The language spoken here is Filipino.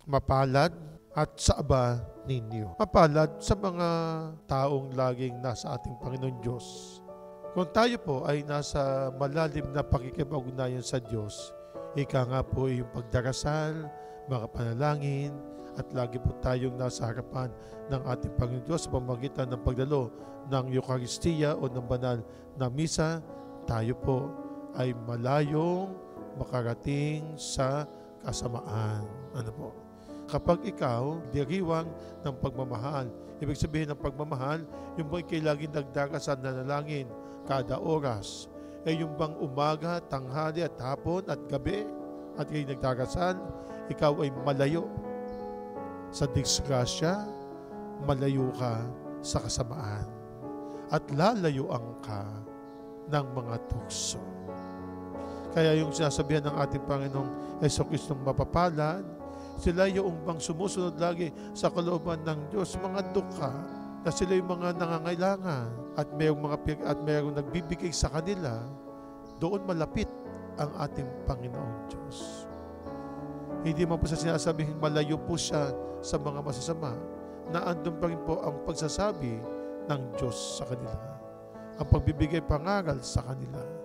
mapalad at sa aba ninyo. Mapalad sa mga taong laging nasa ating Panginoon Diyos. Kung tayo po ay nasa malalim na pakikipag-ugnayan sa Diyos, ika nga po yung pagdarasal, mga panalangin, at lagi po tayong nasa harapan ng ating Panginoon Diyos sa pamamagitan ng pagdalo ng Eucharistia o ng banal na misa, tayo po ay malayong makarating sa kasamaan. Ano po? Kapag ikaw diriwang ng pagmamahal, ibig sabihin ng pagmamahal, yung bang ikay laging nagdarasal na nanalangin kada oras, yung bang umaga, tanghali at hapon at gabi, at ikay nagdarasal, ikaw ay malayo sa disgrasya, malayo ka sa kasamaan, at lalayuan ka ng mga tukso. Kaya yung sinasabihan ng ating Panginoong Jesucristong mapapalad, sila yung bang sumusunod lagi sa kalooban ng Diyos, mga dukha, na sila yung mga nangangailangan at mayroong nagbibigay sa kanila, doon malapit ang ating Panginoong Diyos. Hindi man po sa sinasabing malayo po siya sa mga masasama, na andun pa rin po ang pagsasabi ng Diyos sa kanila, ang pagbibigay pangaral sa kanila.